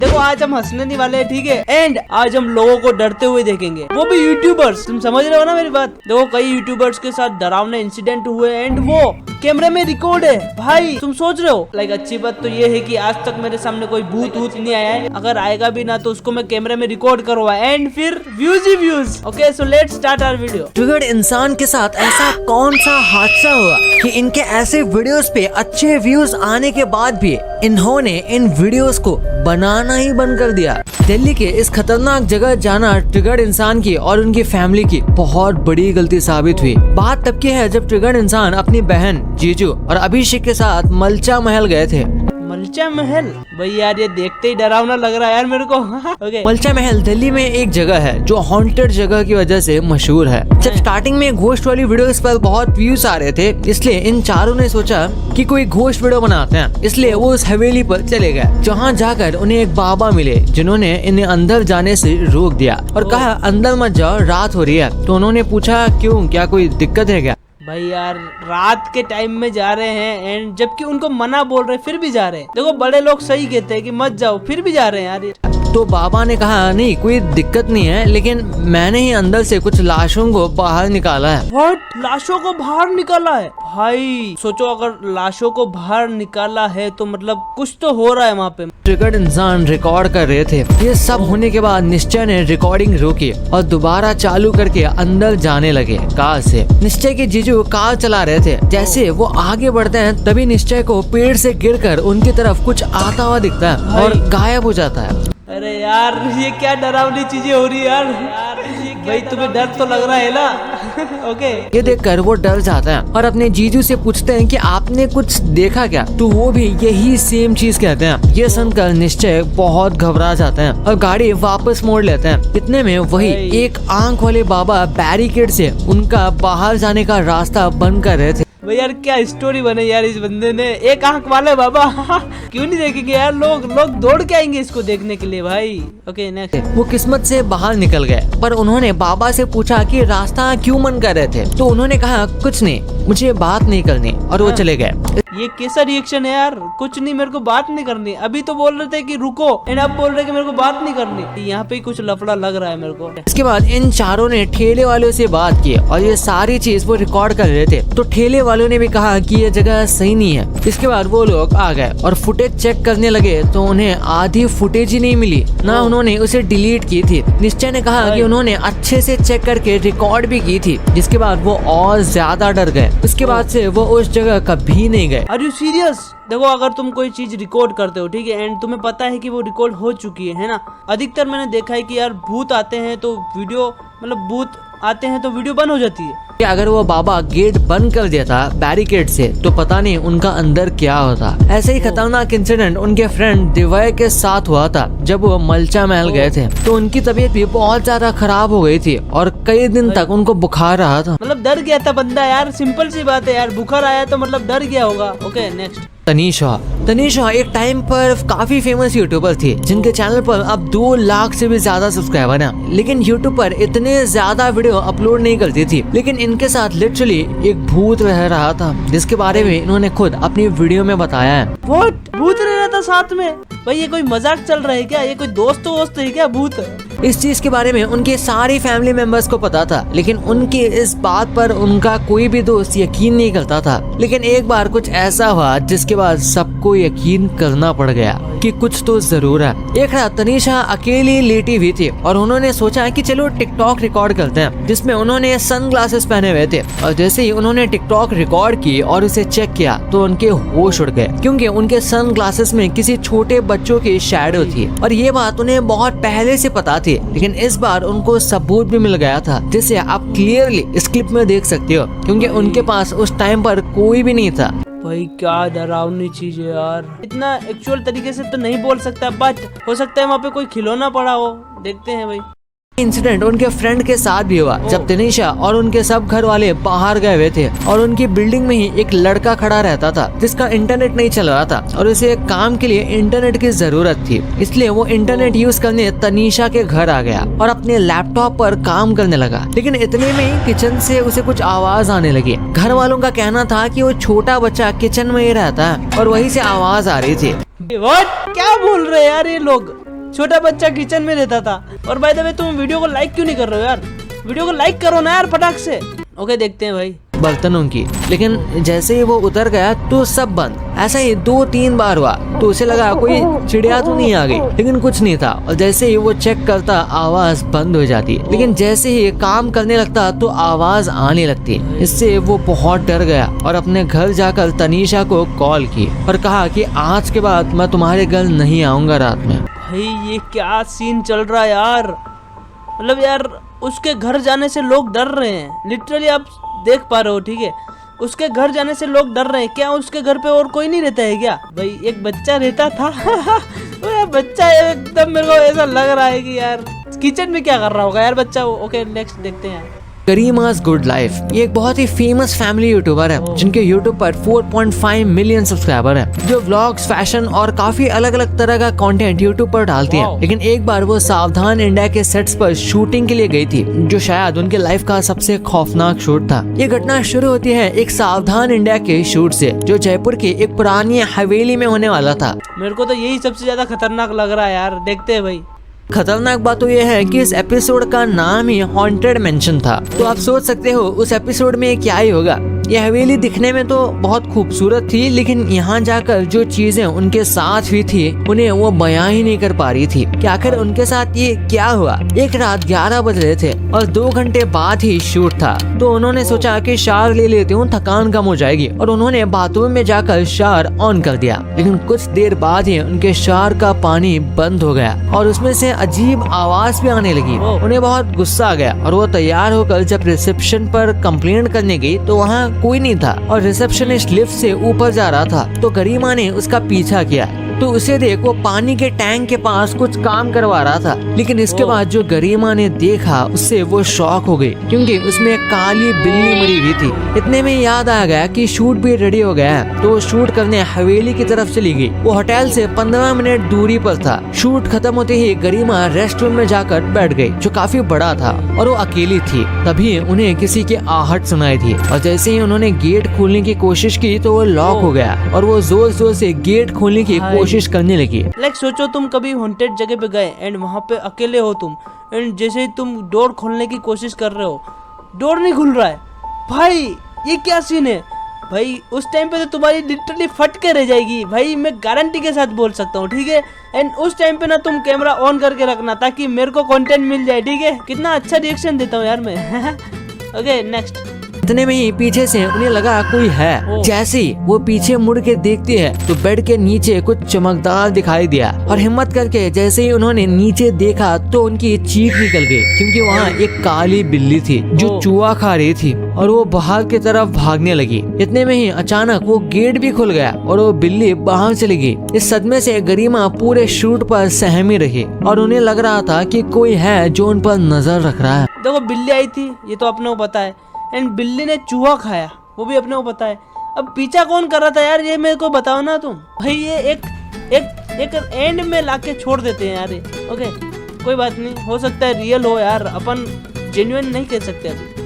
देखो आज हम हंसने नहीं वाले हैं, ठीक है। एंड आज हम लोगों को डरते हुए देखेंगे, वो भी यूट्यूबर्स। तुम समझ रहे हो ना मेरी बात। देखो कई यूट्यूबर्स के साथ डरावने इंसिडेंट हुए एंड वो कैमरे में रिकॉर्ड है। भाई तुम सोच रहे हो लाइक अच्छी बात तो ये है कि आज तक मेरे सामने कोई भूत वूत नहीं आया है। अगर आएगा भी ना तो उसको मैं कैमरे में रिकॉर्ड करूंगा एंड फिर व्यूज ही views. Okay so let's start our video. Triggered इंसान के साथ ऐसा कौन सा हादसा हुआ कि इनके ऐसे वीडियोस पे अच्छे व्यूज आने के बाद भी इन्होंने इन वीडियोस को बनाना ही बंद कर दिया। दिल्ली के इस खतरनाक जगह जाना ट्रिगर्ड इंसान की और उनकी फैमिली की बहुत बड़ी गलती साबित हुई। बात तब की है जब ट्रिगर्ड इंसान अपनी बहन जीजू और अभिषेक के साथ मलचा महल गए थे। मलचा महल भाई यार ये देखते ही डरावना लग रहा है यार मेरे को। ओके मलचा महल दिल्ली में एक जगह है जो हॉन्टेड जगह की वजह से मशहूर है। जब स्टार्टिंग में घोस्ट वाली वीडियोस पर बहुत व्यूज आ रहे थे, इसलिए इन चारों ने सोचा कि कोई घोस्ट वीडियो बनाते हैं। इसलिए वो उस हवेली पर चले गए, जहाँ जाकर उन्हें एक बाबा मिले जिन्होंने इन्हें अंदर जाने से रोक दिया और कहा अंदर मत जाओ, रात हो रही है। तो उन्होंने पूछा क्यों, क्या कोई दिक्कत है क्या? भाई यार रात के टाइम में जा रहे हैं एंड जबकि उनको मना बोल रहे फिर भी जा रहे हैं। देखो बड़े लोग सही कहते हैं कि मत जाओ, फिर भी जा रहे हैं यार। तो बाबा ने कहा नहीं कोई दिक्कत नहीं है, लेकिन मैंने ही अंदर से कुछ लाशों को बाहर निकाला है। व्हाट? लाशों को बाहर निकाला है? भाई सोचो अगर लाशों को बाहर निकाला है तो मतलब कुछ तो हो रहा है वहाँ पे। ट्रिगर्ड इंसान रिकॉर्ड कर रहे थे। ये सब होने के बाद निश्चय ने रिकॉर्डिंग रोकी और दोबारा चालू करके अंदर जाने लगे कार से। निश्चय के जीजू कार चला रहे थे। जैसे वो आगे बढ़ते हैं तभी निश्चय को पेड़ से गिरकर उनकी तरफ कुछ आता हुआ दिखता है और गायब हो जाता है। अरे यार ये क्या डरावनी चीजें हो रही है यार। भाई तुम्हें डर तो लग रहा है ना? ओके ये देखकर वो डर जाता है और अपने जीजू से पूछते हैं कि आपने कुछ देखा क्या? तो वो भी यही सेम चीज कहते हैं। ये सुनकर निश्चय बहुत घबरा जाते हैं और गाड़ी वापस मोड़ लेते हैं। इतने में वही एक आंख वाले बाबा बैरिकेड से उनका बाहर जाने का रास्ता बंद कर रहे थे। भाई यार क्या स्टोरी बने यार इस बंदे ने। एक आंख वाले बाबा क्यों नहीं देखेंगे यार, लोग दौड़ के आएंगे इसको देखने के लिए भाई। Okay next. वो किस्मत से बाहर निकल गए, पर उन्होंने बाबा से पूछा कि रास्ता क्यों बंद कर रहे थे। तो उन्होंने कहा कुछ नहीं, मुझे बात नहीं करनी, और वो चले गए। ये कैसा रिएक्शन है यार? कुछ नहीं, मेरे को बात नहीं करनी। अभी तो बोल रहे थे कि रुको एंड अब बोल रहे कि मेरे को बात नहीं करनी। यहाँ पे कुछ लफड़ा लग रहा है मेरे को। इसके बाद इन चारों ने ठेले वालों से बात की और ये सारी चीज वो रिकॉर्ड कर रहे थे। तो ठेले वालों ने भी कहा कि ये जगह सही नहीं है। इसके बाद वो लोग आ गए और फुटेज चेक करने लगे तो उन्हें आधी फुटेज ही नहीं मिली, ना उन्होंने उसे डिलीट की थी। निश्चय ने कहा कि उन्होंने अच्छे से चेक करके रिकॉर्ड भी की थी, जिसके बाद वो और ज्यादा डर गए। उसके बाद से वो उस जगह कभी नहीं गए। Are you serious? देखो अगर तुम कोई चीज रिकॉर्ड करते हो, ठीक है, एंड तुम्हें पता है कि वो रिकॉर्ड हो चुकी है ना, अधिकतर मैंने देखा है कि यार भूत आते हैं तो वीडियो मतलब भूत आते हैं तो वीडियो बंद हो जाती है। कि अगर वो बाबा गेट बंद कर देता बैरिकेड से तो पता नहीं उनका अंदर क्या होता। ऐसे ही खतरनाक इंसिडेंट उनके फ्रेंड दिव्य के साथ हुआ था जब वो मलचा महल गए थे। तो उनकी तबीयत भी बहुत ज्यादा खराब हो गई थी और कई दिन तक उनको बुखार रहा था। मतलब डर गया था बंदा यार, सिंपल सी बात है यार, बुखार आया तो मतलब डर गया होगा। Okay next. तनीषा एक टाइम पर काफी फेमस यूट्यूबर थी जिनके चैनल पर अब 2 लाख से भी ज्यादा सब्सक्राइबर हैं। लेकिन यूट्यूब पर इतने ज्यादा वीडियो अपलोड नहीं करती थी। लेकिन इनके साथ लिटरली एक भूत रह रहा था, जिसके बारे में इन्होंने खुद अपनी वीडियो में बताया है। व्हाट? भूत रह रहा था साथ में? भाई ये कोई मजाक चल रहा है क्या? ये कोई दोस्त है क्या भूत? इस चीज के बारे में उनके सारे फैमिली मेंबर्स को पता था, लेकिन उनकी इस बात पर उनका कोई भी दोस्त यकीन नहीं करता था। लेकिन एक बार कुछ ऐसा हुआ जिसके बाद सबको यकीन करना पड़ गया कि कुछ तो जरूर है। एक रात तनीषा अकेली लेटी हुई थी और उन्होंने सोचा कि चलो टिकटॉक रिकॉर्ड करते हैं, जिसमें उन्होंने सनग्लासेस पहने हुए थे। और जैसे ही उन्होंने टिकटॉक रिकॉर्ड की और उसे चेक किया तो उनके होश उड़ गए, क्योंकि उनके सनग्लासेस में किसी छोटे बच्चों की शैडो थी। और ये बात उन्हें बहुत पहले से पता थी, लेकिन इस बार उनको सबूत भी मिल गया था, जिसे आप क्लियरली इस क्लिप में देख सकते हो, क्योंकि उनके पास उस टाइम पर कोई भी नहीं था। भाई क्या डरावनी चीज है यार। इतना एक्चुअल तरीके से तो नहीं बोल सकता, बट हो सकता है वहाँ पे कोई खिलौना पड़ा हो। देखते हैं भाई। इंसिडेंट उनके फ्रेंड के साथ भी हुआ जब तनीषा और उनके सब घर वाले बाहर गए हुए थे और उनकी बिल्डिंग में ही एक लड़का खड़ा रहता था जिसका इंटरनेट नहीं चल रहा था और उसे काम के लिए इंटरनेट की जरूरत थी। इसलिए वो इंटरनेट यूज करने तनीषा के घर आ गया और अपने लैपटॉप पर काम करने लगा। लेकिन इतने में ही किचन से उसे कुछ आवाज आने लगी। घर वालों का कहना था कि वो छोटा बच्चा किचन में ही रहता है और वहीं से आवाज आ रही थी। What? क्या बोल रहे हैं यार ये लोग? छोटा बच्चा किचन में रहता था। और बाय द वे तुम वीडियो को लाइक क्यों नहीं कर रहे हो यार? वीडियो को लाइक करो ना यार फटाक से। ओके देखते हैं भाई बर्तनों की। लेकिन जैसे ही वो उतर गया तो सब बंद। ऐसा ही 2-3 बार हुआ तो उसे लगा कोई चिड़िया तो नहीं आ गई, लेकिन कुछ नहीं था। और जैसे ही वो चेक करता आवाज बंद हो जाती, लेकिन जैसे ही काम करने लगता तो आवाज आने लगती। इससे वो बहुत डर गया और अपने घर जाकर तनीषा को कॉल की और कहा कि आज के बाद मैं तुम्हारे घर नहीं आऊंगा रात में। भाई ये क्या सीन चल रहा है यार? मतलब यार उसके घर जाने से लोग डर रहे हैं, लिटरली आप देख पा रहे हो, ठीक है? उसके घर जाने से लोग डर रहे हैं। क्या उसके घर पे और कोई नहीं रहता है क्या? भाई एक बच्चा रहता था वो बच्चा एकदम मेरे को ऐसा लग रहा है कि यार किचन में क्या कर रहा होगा यार बच्चा। ओके नेक्स्ट देखते हैं। करीमा's गुड लाइफ ये एक बहुत ही फेमस फैमिली यूट्यूबर है जिनके यूट्यूब पर 4.5 मिलियन सब्सक्राइबर हैं, जो व्लॉग्स, फैशन और काफी अलग अलग तरह का कंटेंट यूट्यूब पर डालती हैं। लेकिन एक बार वो सावधान इंडिया के सेट्स पर शूटिंग के लिए गई थी, जो शायद उनके लाइफ का सबसे खौफनाक शूट था। ये घटना शुरू होती है एक सावधान इंडिया के शूट से, जो जयपुर की एक पुरानी हवेली में होने वाला था। मेरे को तो यही सबसे ज्यादा खतरनाक लग रहा है यार। देखते हैं भाई। खतरनाक बात तो ये है कि इस एपिसोड का नाम ही हॉन्टेड मेंशन था, तो आप सोच सकते हो उस एपिसोड में क्या ही होगा। ये हवेली दिखने में तो बहुत खूबसूरत थी, लेकिन यहाँ जाकर जो चीजें उनके साथ हुई थी उन्हें वो बयां ही नहीं कर पा रही थी कि आखिर उनके साथ ये क्या हुआ। एक रात 11 बज रहे थे और 2 घंटे बाद ही शूट था, तो उन्होंने सोचा कि शावर ले लेती हूँ, थकान कम हो जाएगी, और उन्होंने बाथरूम में जाकर शावर ऑन कर दिया। लेकिन कुछ देर बाद ही उनके शावर का पानी बंद हो गया और उसमें से अजीब आवाज भी आने लगी। उन्हें बहुत गुस्सा आ गया और वो तैयार होकर जब रिसेप्शन पर कंप्लेंट करने गई तो वहाँ कोई नहीं था और रिसेप्शनिस्ट लिफ्ट से ऊपर जा रहा था, तो गरिमा ने उसका पीछा किया। तो उसे देख वो पानी के टैंक के पास कुछ काम करवा रहा था। लेकिन इसके बाद जो गरिमा ने देखा उससे वो शॉक हो गई, क्योंकि उसमें एक काली बिल्ली मरी हुई थी। इतने में याद आ गया कि शूट भी रेडी हो गया है, तो वो शूट करने हवेली की तरफ चली गई। वो होटल से 15 मिनट दूरी पर था। शूट खत्म होते ही गरिमा रेस्ट रूम में जाकर बैठ गई, जो काफी बड़ा था, और वो अकेली थी। तभी उन्हें किसी की आहट सुनाई थी और जैसे ही उन्होंने गेट खोलने की कोशिश की तो वो लॉक हो गया और वो जोर जोर से गेट खोलने की कोशिश करने लगी। लाइक सोचो तुम कभी हॉन्टेड जगह पे गए एंड वहाँ पे अकेले हो तुम, एंड जैसे ही तुम डोर खोलने की कोशिश कर रहे हो, डोर नहीं खुल रहा है। भाई ये क्या सीन है भाई? उस टाइम पे तो तुम्हारी लिटरली फट के रह जाएगी भाई, मैं गारंटी के साथ बोल सकता हूँ, ठीक है? एंड उस टाइम पे ना तुम कैमरा ऑन करके रखना ताकि मेरे को कंटेंट मिल जाए, ठीक है? कितना अच्छा रिएक्शन देता हूँ यार मैं। Okay next. इतने में ही पीछे से उन्हें लगा कोई है। जैसे ही वो पीछे मुड़ के देखती है तो बेड के नीचे कुछ चमकदार दिखाई दिया और हिम्मत करके जैसे ही उन्होंने नीचे देखा तो उनकी चीख निकल गई, क्योंकि वहाँ एक काली बिल्ली थी जो चूहा खा रही थी और वो बाहर की तरफ भागने लगी। इतने में ही अचानक वो गेट भी खुल गया और वो बिल्ली बाहर चली गई। इस सदमे से गरिमा पूरे शूट पर सहमी रही और उन्हें लग रहा था कि कोई है जो उन पर नजर रख रहा है। देखो बिल्ली आई थी, ये तो अपने को पता है, एंड बिल्ली ने चूहा खाया, वो भी अपने को पता है। अब पीछा कौन कर रहा था यार, ये मेरे को बताओ ना तुम। भाई ये एक एंड में लाके छोड़ देते हैं यार। ओके कोई बात नहीं, हो सकता है रियल हो यार, अपन जेन्युइन नहीं कह सकते अभी।